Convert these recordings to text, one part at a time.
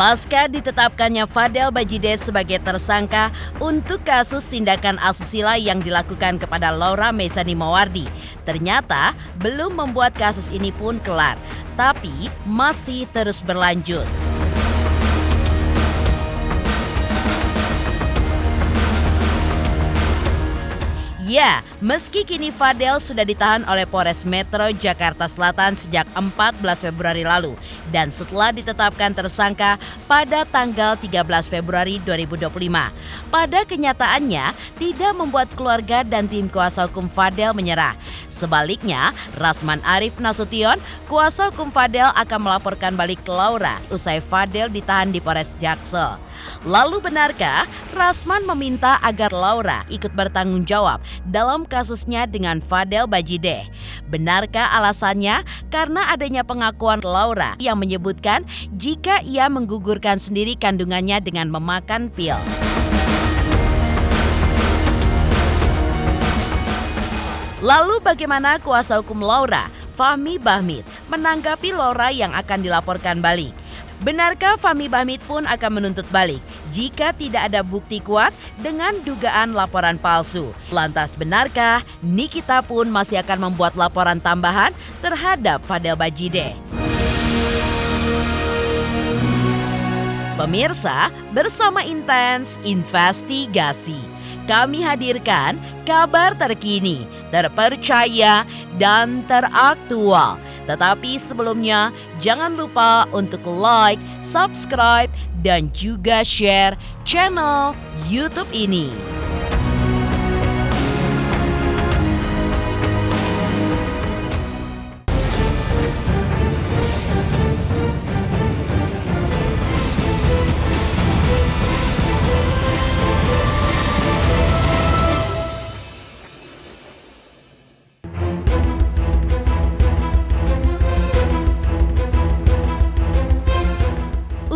Pasca ditetapkannya Fadel Bajide sebagai tersangka untuk kasus tindakan asusila yang dilakukan kepada Laura Maisani Mawardi, ternyata belum membuat kasus ini pun kelar, tapi masih terus berlanjut. Ya, meski kini Fadel sudah ditahan oleh Polres Metro Jakarta Selatan sejak 14 Februari lalu dan setelah ditetapkan tersangka pada tanggal 13 Februari 2025. Pada kenyataannya, tidak membuat keluarga dan tim kuasa hukum Fadel menyerah. Sebaliknya, Rasman Arif Nasution, kuasa hukum Fadel akan melaporkan balik ke Laura usai Fadel ditahan di Polres Jaksel. Lalu benarkah Rasman meminta agar Laura ikut bertanggung jawab dalam kasusnya dengan Fadel Bajide? Benarkah alasannya karena adanya pengakuan Laura yang menyebutkan jika ia menggugurkan sendiri kandungannya dengan memakan pil? Lalu bagaimana kuasa hukum Laura, Fahmi Bahmid, menanggapi Laura yang akan dilaporkan balik? Benarkah Fahmi Bahmid pun akan menuntut balik jika tidak ada bukti kuat dengan dugaan laporan palsu? Lantas benarkah Nikita pun masih akan membuat laporan tambahan terhadap Fadel Bajide? Pemirsa, bersama Intens Investigasi, kami hadirkan kabar terkini, terpercaya, dan teraktual. Tetapi sebelumnya, jangan lupa untuk like, subscribe, dan juga share channel YouTube ini.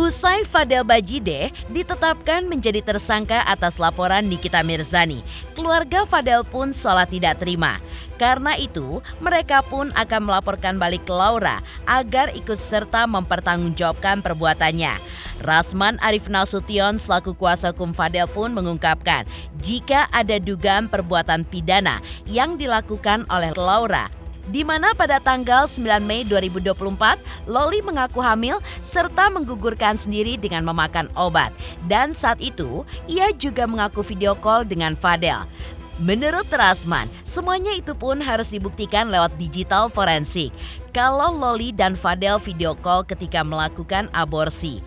Usai Fadel Bajide ditetapkan menjadi tersangka atas laporan Nikita Mirzani, keluarga Fadel pun seolah tidak terima. Karena itu, mereka pun akan melaporkan balik ke Laura agar ikut serta mempertanggungjawabkan perbuatannya. Rasman Arif Nasution selaku kuasa hukum Fadel pun mengungkapkan jika ada dugaan perbuatan pidana yang dilakukan oleh Laura, di mana pada tanggal 9 Mei 2024, Loli mengaku hamil serta menggugurkan sendiri dengan memakan obat. Dan saat itu, ia juga mengaku video call dengan Fadel. Menurut Rasman, semuanya itu pun harus dibuktikan lewat digital forensik. Kalau Loli dan Fadel video call ketika melakukan aborsi.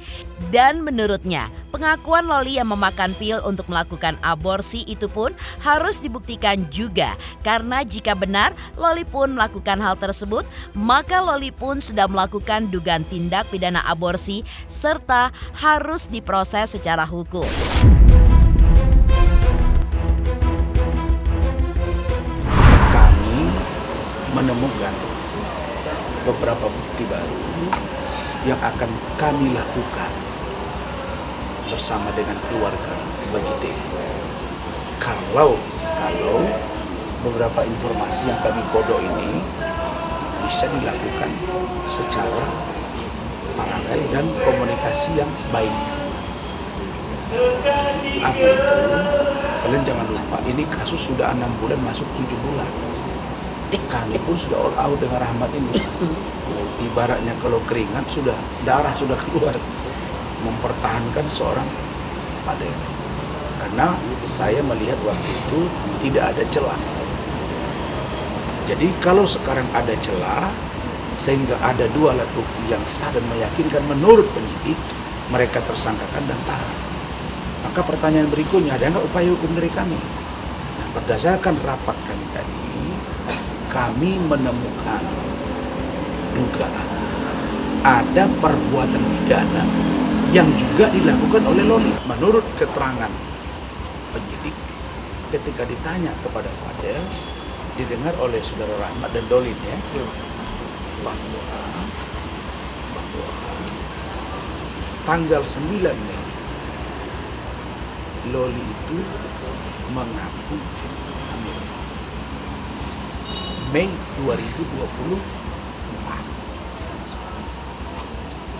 Dan menurutnya, pengakuan Loli yang memakan pil untuk melakukan aborsi itu pun harus dibuktikan juga. Karena jika benar Loli pun melakukan hal tersebut, maka Loli pun sudah melakukan dugaan tindak pidana aborsi serta harus diproses secara hukum. Menemukan beberapa bukti baru yang akan kami lakukan bersama dengan keluarga Bajide. Kalau beberapa informasi yang kami kodok ini bisa dilakukan secara paralel dan komunikasi yang baik. Apa itu? Kalian jangan lupa, ini kasus sudah 6 bulan masuk 7 bulan. Kami pun sudah all out dengan rahmat ini. Ibaratnya kalau keringat sudah, darah sudah keluar. Mempertahankan seorang Fadel. Karena saya melihat waktu itu tidak ada celah. Jadi kalau sekarang ada celah, sehingga ada 2 alat bukti yang sah dan meyakinkan menurut penyidik, mereka tersangkakan dan tahan. Maka pertanyaan berikutnya, ada nggak upaya hukum dari kami? Nah, berdasarkan rapat kami tadi, kami menemukan dugaan ada perbuatan pidana yang juga dilakukan oleh Loli. Menurut keterangan penyidik, ketika ditanya kepada Fadel, didengar oleh saudara Rahmat dan Dolin ya, bahwa tanggal 9 Mei Loli itu mengaku hamil. Mei 2024.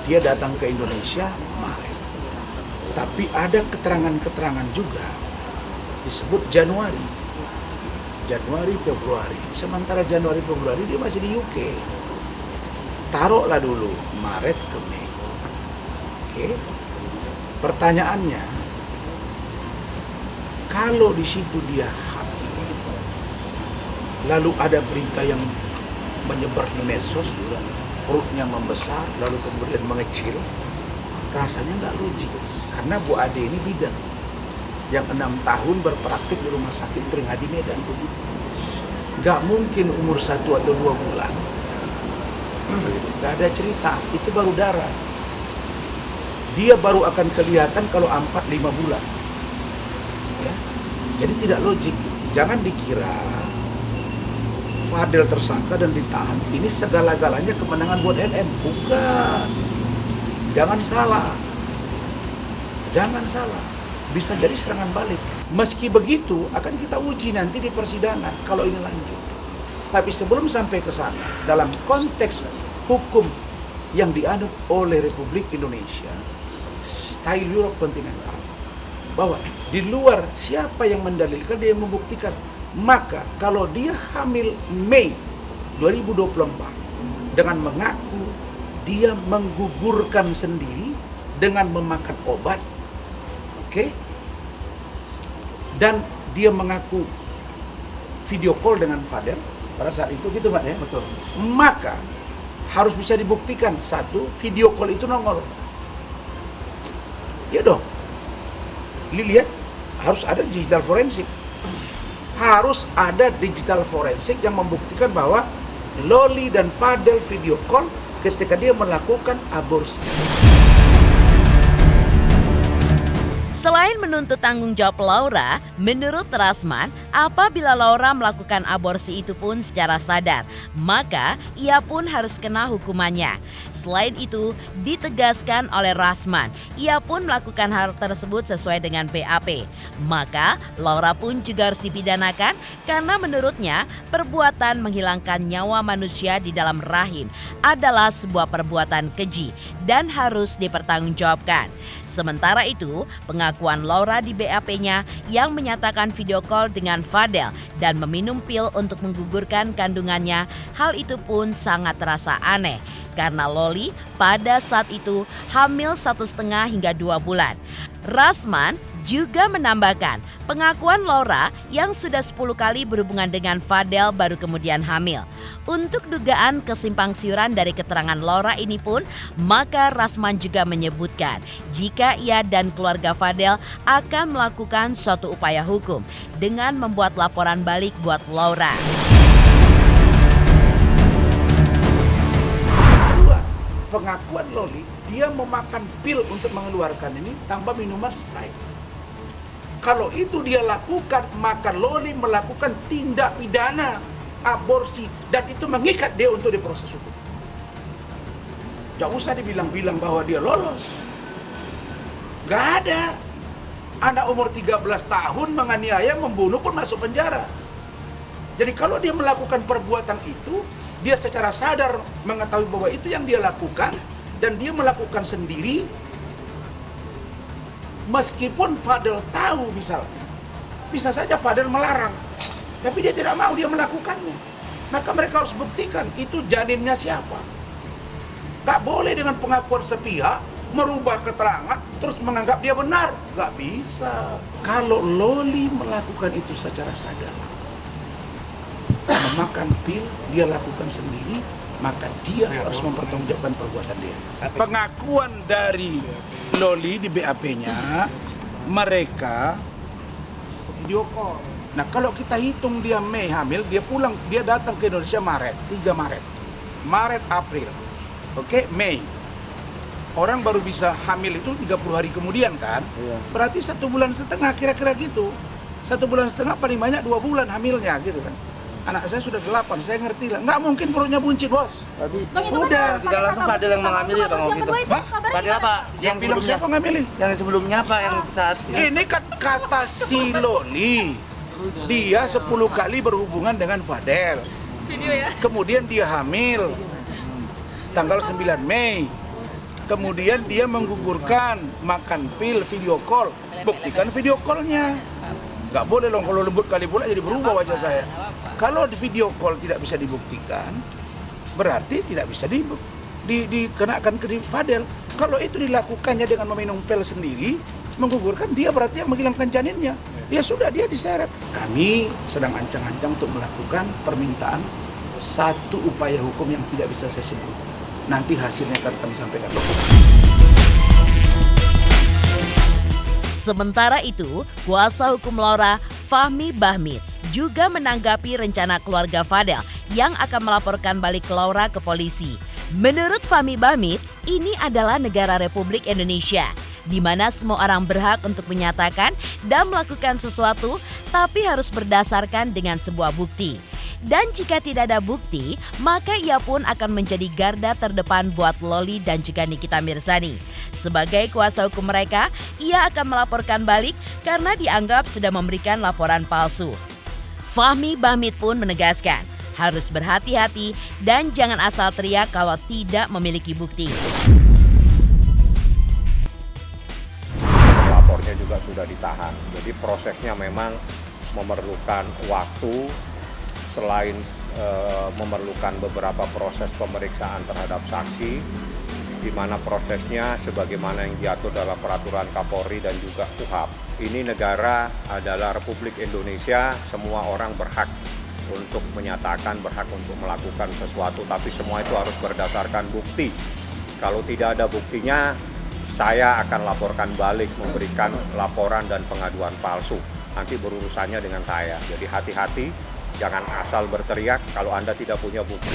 dia datang ke Indonesia Maret. Tapi ada keterangan-keterangan juga disebut Januari, Februari. Sementara Januari, Februari dia masih di UK. Taruhlah dulu Maret ke Mei. Oke. Pertanyaannya, kalau di situ dia hamil, lalu ada berita yang menyebar di medsos, perutnya membesar, lalu kemudian mengecil, rasanya nggak logik. Karena Bu Ade ini bidan yang 6 tahun berpraktik di rumah sakit Peringadi Medan. Nggak mungkin umur 1 atau 2 bulan. Nggak ada cerita, itu baru darah. Dia baru akan kelihatan kalau 4-5 bulan. Ya? Jadi tidak logik. Jangan dikira Fadel tersangka dan ditahan ini segala-galanya kemenangan buat NM. Bukan. Jangan salah. Bisa jadi serangan balik. Meski begitu akan kita uji nanti di persidangan kalau ini lanjut. Tapi sebelum sampai ke sana, dalam konteks hukum yang dianut oleh Republik Indonesia, style Europe kontinental, bahwa di luar siapa yang mendalilkan, dia yang membuktikan. Maka kalau dia hamil Mei 2024 dengan mengaku dia menggugurkan sendiri dengan memakan obat, oke? Dan dia mengaku video call dengan Fadel pada saat itu, gitu Mbak ya? Betul. Maka harus bisa dibuktikan, satu, video call itu nongol. Ya dong. Lihat, harus ada digital forensik. Harus ada digital forensik yang membuktikan bahwa Loli dan Fadel video call ketika dia melakukan aborsi. Selain menuntut tanggung jawab Laura, menurut Rasman, apabila Laura melakukan aborsi itu pun secara sadar, maka ia pun harus kena hukumannya. Selain itu, ditegaskan oleh Rasman, ia pun melakukan hal tersebut sesuai dengan BAP. Maka, Laura pun juga harus dipidanakan karena menurutnya perbuatan menghilangkan nyawa manusia di dalam rahim adalah sebuah perbuatan keji dan harus dipertanggungjawabkan. Sementara itu, pengakuan Laura di BAP-nya yang menyatakan video call dengan Fadel dan meminum pil untuk menggugurkan kandungannya, hal itu pun sangat terasa aneh. Karena Loli pada saat itu hamil 1,5 hingga 2 bulan. Rasman juga menambahkan pengakuan Laura yang sudah 10 kali berhubungan dengan Fadel baru kemudian hamil. Untuk dugaan kesimpang siuran dari keterangan Laura ini pun, maka Rasman juga menyebutkan jika ia dan keluarga Fadel akan melakukan suatu upaya hukum dengan membuat laporan balik buat Laura. Pengakuan Loli, dia memakan pil untuk mengeluarkan ini tanpa minuman Sprite. Kalau itu dia lakukan, maka Loli melakukan tindak pidana aborsi dan itu mengikat dia untuk diproses hukum. Gak usah dibilang-bilang bahwa dia lolos. Gak ada. Anak umur 13 tahun menganiaya, membunuh pun masuk penjara. Jadi kalau dia melakukan perbuatan itu, dia secara sadar mengetahui bahwa itu yang dia lakukan dan dia melakukan sendiri, meskipun Fadel tahu misalnya, bisa saja Fadel melarang, tapi dia tidak mau, dia melakukannya. Maka mereka harus buktikan itu janinnya siapa. Gak boleh dengan pengakuan sepihak merubah keterangan terus menganggap dia benar, gak bisa. Kalau Loli melakukan itu secara sadar, memakan pil, dia lakukan sendiri, maka dia harus mempertanggungjawabkan perbuatan dia. Pengakuan dari Loli di BAP-nya, mereka video call. Nah kalau kita hitung dia Mei hamil, dia pulang, dia datang ke Indonesia Maret, 3 Maret. Maret, April, oke, Mei. Orang baru bisa hamil itu 30 hari kemudian kan? Iya. Berarti 1,5 bulan kira-kira gitu. 1,5 bulan paling banyak 2 bulan hamilnya gitu kan. Anak saya sudah 8, saya ngerti lah. Nggak mungkin perutnya buncit, bos. Bang, itu udah kan tidak langsung Fadel yang mengambil ya Bang Ovi itu. Fadel apa? Yang bilang siapa ngambilin? Yang sebelumnya apa yang saat ini kan kata si Loli. Dia 10 kali berhubungan dengan Fadel. Video ya. Kemudian dia hamil. Tanggal 9 Mei. kemudian dia menggugurkan, makan pil, video call, buktikan video callnya. Nggak boleh dong kalau lembut kali pula jadi berubah wajah saya. Kalau di video call tidak bisa dibuktikan, berarti tidak bisa dikenakan ke Fadel. Kalau itu dilakukannya dengan meminum pil sendiri, menggugurkan, dia berarti yang menghilangkan janinnya. Ya sudah, dia diseret. Kami sedang ancang-ancang untuk melakukan permintaan satu upaya hukum yang tidak bisa saya sebut. Nanti hasilnya akan kami sampaikan. Sementara itu, kuasa hukum Laura, Fahmi Bahmid, juga menanggapi rencana keluarga Fadel yang akan melaporkan balik Laura ke polisi. Menurut Fahmi Bahmid, ini adalah negara Republik Indonesia, di mana semua orang berhak untuk menyatakan dan melakukan sesuatu, tapi harus berdasarkan dengan sebuah bukti. Dan jika tidak ada bukti, maka ia pun akan menjadi garda terdepan buat Loli dan juga Nikita Mirzani. Sebagai kuasa hukum mereka, ia akan melaporkan balik karena dianggap sudah memberikan laporan palsu. Fahmi Bahmid pun menegaskan, harus berhati-hati dan jangan asal teriak kalau tidak memiliki bukti. Lapornya juga sudah ditahan, jadi prosesnya memang memerlukan waktu. Selain memerlukan beberapa proses pemeriksaan terhadap saksi, di mana prosesnya sebagaimana yang diatur dalam peraturan Kapolri dan juga KUHP. Ini negara adalah Republik Indonesia, semua orang berhak untuk menyatakan, berhak untuk melakukan sesuatu, tapi semua itu harus berdasarkan bukti. Kalau tidak ada buktinya, saya akan laporkan balik, memberikan laporan dan pengaduan palsu. Nanti berurusannya dengan saya, jadi hati-hati. Jangan asal berteriak kalau Anda tidak punya bukti.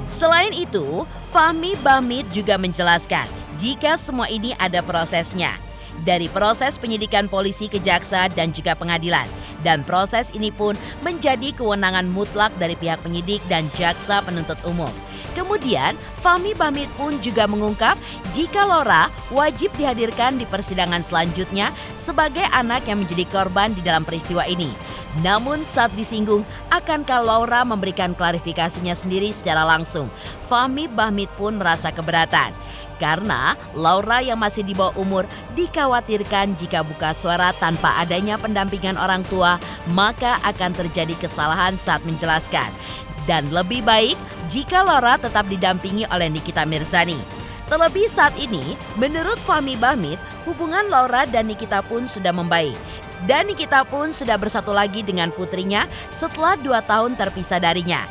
Selain itu, Fahmi Bahmid juga menjelaskan jika semua ini ada prosesnya. Dari proses penyidikan polisi ke jaksa dan juga pengadilan. Dan proses ini pun menjadi kewenangan mutlak dari pihak penyidik dan jaksa penuntut umum. Kemudian, Fahmi Bahmid pun juga mengungkap jika Laura wajib dihadirkan di persidangan selanjutnya sebagai anak yang menjadi korban di dalam peristiwa ini. Namun saat disinggung, akankah Laura memberikan klarifikasinya sendiri secara langsung? Fahmi Bahmid pun merasa keberatan. Karena Laura yang masih di bawah umur dikhawatirkan jika buka suara tanpa adanya pendampingan orang tua, maka akan terjadi kesalahan saat menjelaskan. Dan lebih baik jika Laura tetap didampingi oleh Nikita Mirzani. Terlebih saat ini, menurut Fahmi Bahmid, hubungan Laura dan Nikita pun sudah membaik. Dan Nikita pun sudah bersatu lagi dengan putrinya setelah 2 tahun terpisah darinya.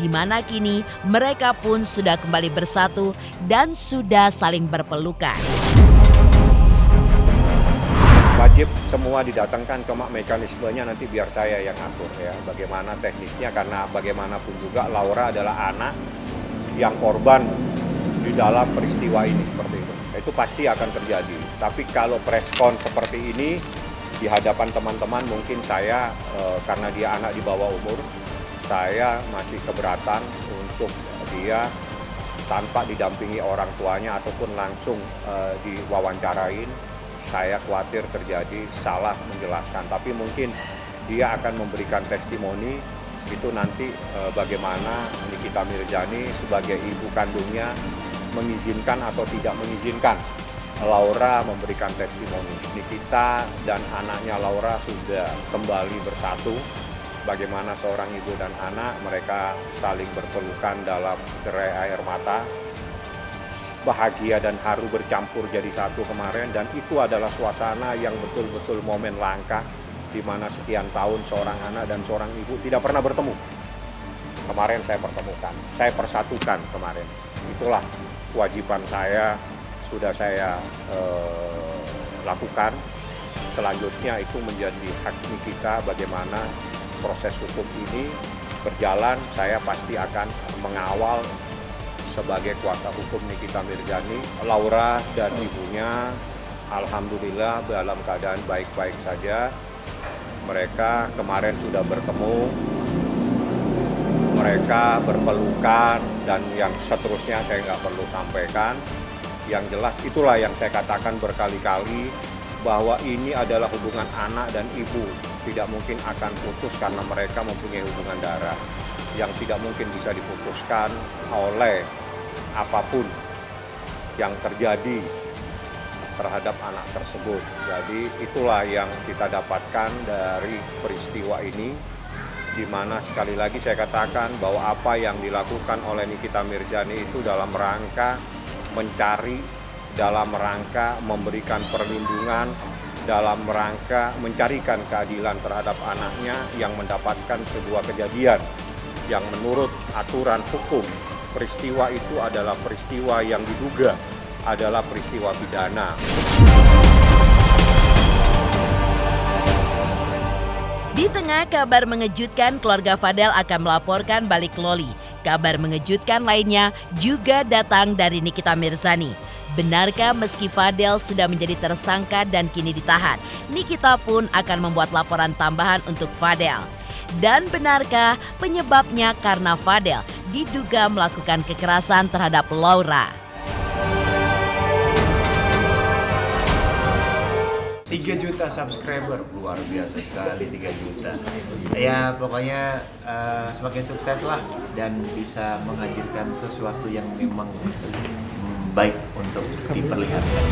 Di mana kini mereka pun sudah kembali bersatu dan sudah saling berpelukan. Wajib semua didatangkan, cuma mekanismenya nanti biar saya yang atur ya. Bagaimana teknisnya, karena bagaimanapun juga Laura adalah anak yang korban di dalam peristiwa ini seperti itu. Itu pasti akan terjadi. Tapi kalau preskon seperti ini di hadapan teman-teman, mungkin saya karena dia anak di bawah umur, saya masih keberatan untuk dia tanpa didampingi orang tuanya ataupun langsung diwawancarain. Saya khawatir terjadi salah menjelaskan, tapi mungkin dia akan memberikan testimoni itu nanti bagaimana Nikita Mirzani sebagai ibu kandungnya mengizinkan atau tidak mengizinkan Laura memberikan testimoni. Nikita dan anaknya Laura sudah kembali bersatu. Bagaimana seorang ibu dan anak, mereka saling berpelukan dalam derai air mata. Bahagia dan haru bercampur jadi satu kemarin, dan itu adalah suasana yang betul-betul momen langka di mana sekian tahun seorang anak dan seorang ibu tidak pernah bertemu. Kemarin saya pertemukan, saya persatukan kemarin. Itulah kewajiban saya, sudah saya lakukan. Selanjutnya itu menjadi hak kita bagaimana proses hukum ini berjalan. Saya pasti akan mengawal sebagai kuasa hukum Nikita Mirzani. Laura dan ibunya alhamdulillah dalam keadaan baik-baik saja. Mereka kemarin sudah bertemu, mereka berpelukan, dan yang seterusnya saya nggak perlu sampaikan. Yang jelas itulah yang saya katakan berkali-kali, bahwa ini adalah hubungan anak dan ibu. tidak mungkin akan putus karena mereka mempunyai hubungan darah yang tidak mungkin bisa diputuskan oleh apapun yang terjadi terhadap anak tersebut. Jadi itulah yang kita dapatkan dari peristiwa ini, di mana sekali lagi saya katakan bahwa apa yang dilakukan oleh Nikita Mirzani itu dalam rangka mencari, dalam rangka memberikan perlindungan, dalam rangka mencarikan keadilan terhadap anaknya yang mendapatkan sebuah kejadian yang menurut aturan hukum peristiwa itu adalah peristiwa yang diduga adalah peristiwa pidana. Di tengah kabar mengejutkan, keluarga Fadel akan melaporkan balik Loli. Kabar mengejutkan lainnya juga datang dari Nikita Mirzani. Benarkah meski Fadel sudah menjadi tersangka dan kini ditahan, Nikita pun akan membuat laporan tambahan untuk Fadel? Dan benarkah penyebabnya karena Fadel diduga melakukan kekerasan terhadap Laura? 3 juta subscriber, luar biasa sekali 3 juta. Ya pokoknya semakin sukses lah dan bisa menghadirkan sesuatu yang memang baik untuk diperlihatkan.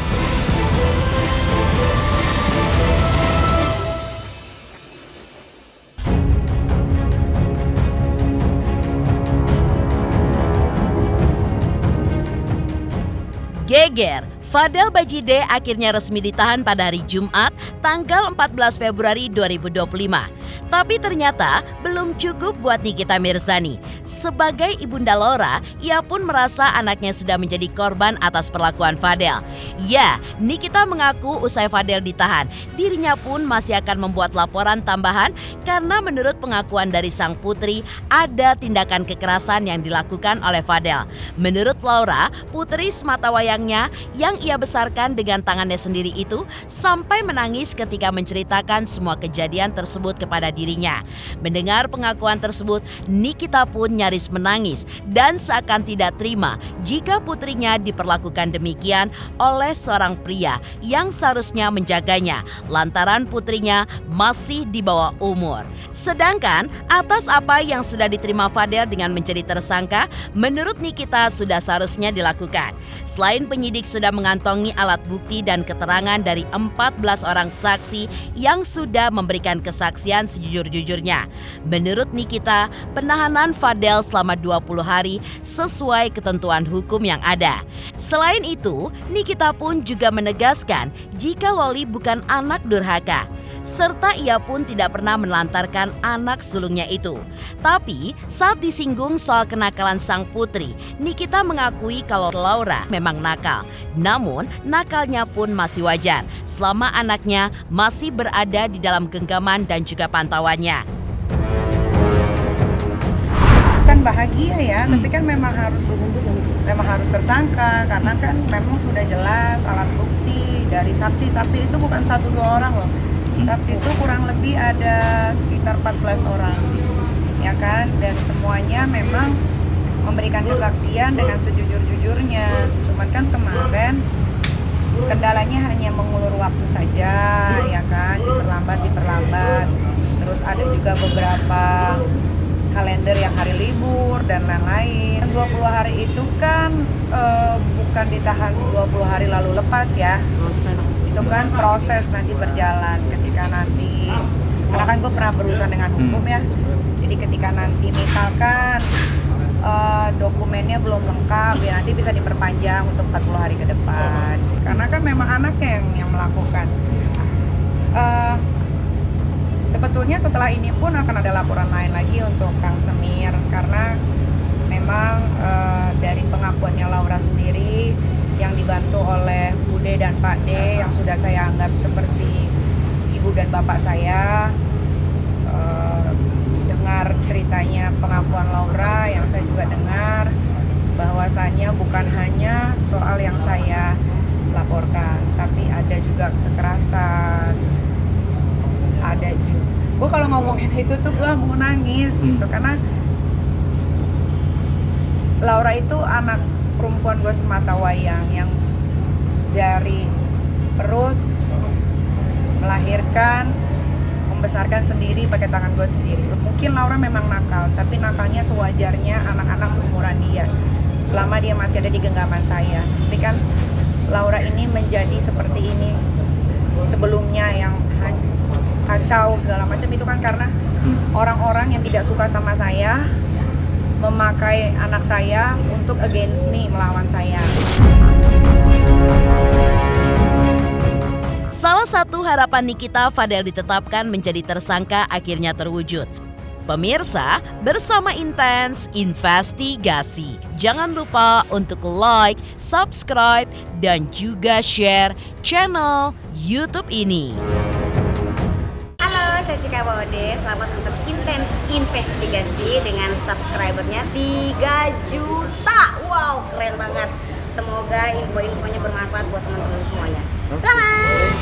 Geger, Fadel Bajide akhirnya resmi ditahan pada hari Jumat, tanggal 14 Februari 2025. Tapi ternyata belum cukup buat Nikita Mirzani. Sebagai ibunda Laura, ia pun merasa anaknya sudah menjadi korban atas perlakuan Fadel. Ya, Nikita mengaku usai Fadel ditahan, dirinya pun masih akan membuat laporan tambahan karena menurut pengakuan dari sang putri, ada tindakan kekerasan yang dilakukan oleh Fadel. Menurut Laura, putri sematawayangnya yang ia besarkan dengan tangannya sendiri itu sampai menangis ketika menceritakan semua kejadian tersebut kepada dirinya. Mendengar pengakuan tersebut, Nikita pun nyaris menangis dan seakan tidak terima jika putrinya diperlakukan demikian oleh seorang pria yang seharusnya menjaganya lantaran putrinya masih di bawah umur. Sedangkan atas apa yang sudah diterima Fadel dengan menjadi tersangka, menurut Nikita sudah seharusnya dilakukan. Selain penyidik sudah mengantongi alat bukti dan keterangan dari 14 orang saksi yang sudah memberikan kesaksian sejujur-jujurnya. Menurut Nikita, penahanan Fadel selama 20 hari sesuai ketentuan hukum yang ada. Selain itu, Nikita pun juga menegaskan jika Loli bukan anak durhaka, serta ia pun tidak pernah menelantarkan anak sulungnya itu. Tapi saat disinggung soal kenakalan sang putri, Nikita mengakui kalau Laura memang nakal. Namun nakalnya pun masih wajar selama anaknya masih berada di dalam genggaman dan juga pantauannya. Kan bahagia ya, tapi kan memang harus tersangka karena kan memang sudah jelas alat bukti dari saksi itu bukan 1-2 orang loh. Saksi itu kurang lebih ada sekitar 14 orang, ya kan, dan semuanya memang memberikan kesaksian dengan sejujur-jujurnya. Cuman kan kemarin kendalanya hanya mengulur waktu saja, ya kan, diperlambat. Terus ada juga beberapa kalender yang hari libur dan lain-lain. 20 hari itu kan bukan ditahan 20 hari lalu lepas ya. Itu kan proses nanti berjalan ketika nanti, karena kan gue pernah berurusan dengan hukum ya, jadi ketika nanti misalkan dokumennya belum lengkap ya nanti bisa diperpanjang untuk 40 hari ke depan, karena kan memang anaknya yang melakukan. Sebetulnya setelah ini pun akan ada laporan lain lagi untuk Kang Semir, karena memang dari pengakuannya Laura sendiri yang dibantu oleh Bude dan Pak D yang sudah saya anggap seperti ibu dan bapak saya, dengar ceritanya pengakuan Laura yang saya juga dengar bahwasannya bukan hanya soal yang saya laporkan, tapi ada juga kekerasan, ada juga. Gue kalau ngomongin itu tuh gue mau nangis gitu, karena Laura itu anak perempuan gue sematawayang yang dari perut melahirkan membesarkan sendiri pakai tangan gue sendiri. Mungkin Laura memang nakal, tapi nakalnya sewajarnya anak-anak seumuran dia. Selama dia masih ada di genggaman saya. Tapi kan Laura ini menjadi seperti ini sebelumnya yang kacau segala macam itu kan karena orang-orang yang tidak suka sama saya memakai anak saya untuk against me, melawan saya. Salah satu harapan Nikita Fadel ditetapkan menjadi tersangka akhirnya terwujud. Pemirsa, bersama Intens Investigasi, jangan lupa untuk like, subscribe, dan juga share channel YouTube ini. Halo, saya Cika Bode. Selamat untuk Intens Investigasi dengan subscribernya 3 juta. Wow, keren banget. Semoga info-infonya bermanfaat buat teman-teman semuanya. Selamat!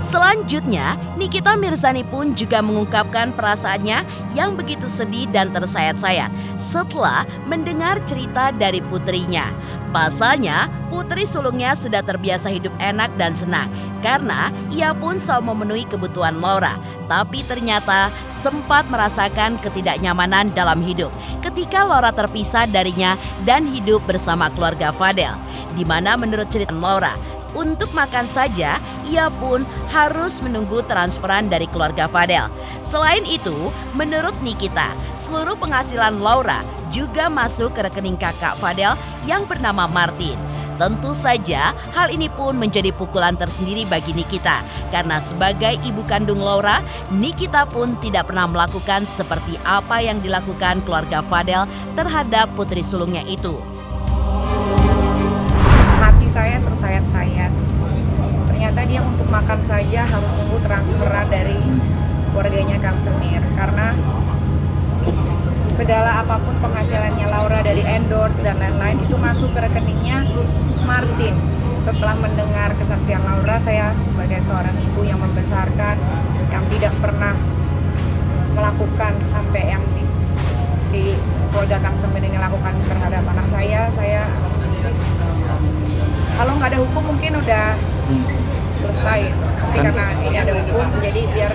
Selanjutnya, Nikita Mirzani pun juga mengungkapkan perasaannya yang begitu sedih dan tersayat-sayat setelah mendengar cerita dari putrinya. Pasalnya, putri sulungnya sudah terbiasa hidup enak dan senang karena ia pun selalu memenuhi kebutuhan Laura. Tapi ternyata sempat merasakan ketidaknyamanan dalam hidup ketika Laura terpisah darinya dan hidup bersama keluarga Fadel. Di mana menurut cerita Laura, untuk makan saja, ia pun harus menunggu transferan dari keluarga Fadel. Selain itu, menurut Nikita, seluruh penghasilan Laura juga masuk ke rekening kakak Fadel yang bernama Martin. Tentu saja, hal ini pun menjadi pukulan tersendiri bagi Nikita. Karena sebagai ibu kandung Laura, Nikita pun tidak pernah melakukan seperti apa yang dilakukan keluarga Fadel terhadap putri sulungnya itu. Hati saya tersayat-sayat. Ternyata dia untuk makan saja harus nunggu transferan dari keluarganya Kang Semir. Karena segala apapun penghasilannya Laura dari endorse dan lain-lain itu masuk ke rekeningnya Martin. Setelah mendengar kesaksian Laura, saya sebagai seorang ibu yang membesarkan, yang tidak pernah melakukan sampai yang si keluarga Kang Semir ini lakukan terhadap anak saya kalau nggak ada hukum mungkin udah selesai, tapi karena ini ada hukum, jadi biar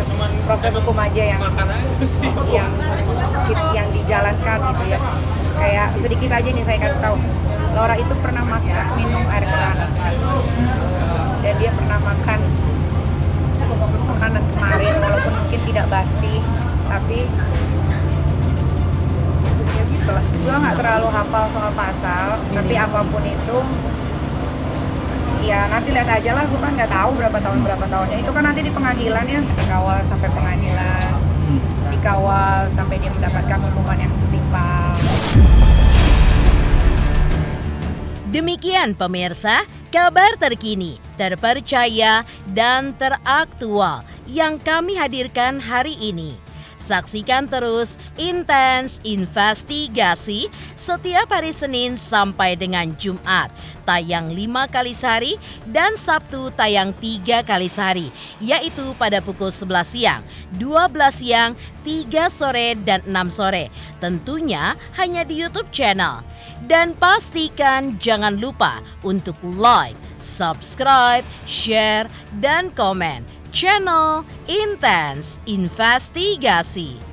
proses hukum aja yang dijalankan gitu ya. Kayak sedikit aja nih saya kasih tahu, Laura itu pernah minum air keran dan dia pernah makan makanan kemarin walaupun mungkin tidak basi, tapi ya gitulah. Gue nggak terlalu hafal soal pasal, tapi apapun itu ya nanti lihat aja lah, gue kan nggak tahu berapa tahunnya, itu kan nanti di pengadilan ya, dikawal sampai pengadilan, dikawal sampai dia mendapatkan hukuman yang setimpal. Demikian pemirsa, kabar terkini, terpercaya, dan teraktual yang kami hadirkan hari ini. Saksikan terus Intens Investigasi setiap hari Senin sampai dengan Jumat, tayang 5 kali sehari dan Sabtu tayang 3 kali sehari, yaitu pada pukul 11 siang, 12 siang, 3 sore, dan 6 sore. Tentunya hanya di YouTube channel. Dan pastikan jangan lupa untuk like, subscribe, share, dan komen channel Intens Investigasi.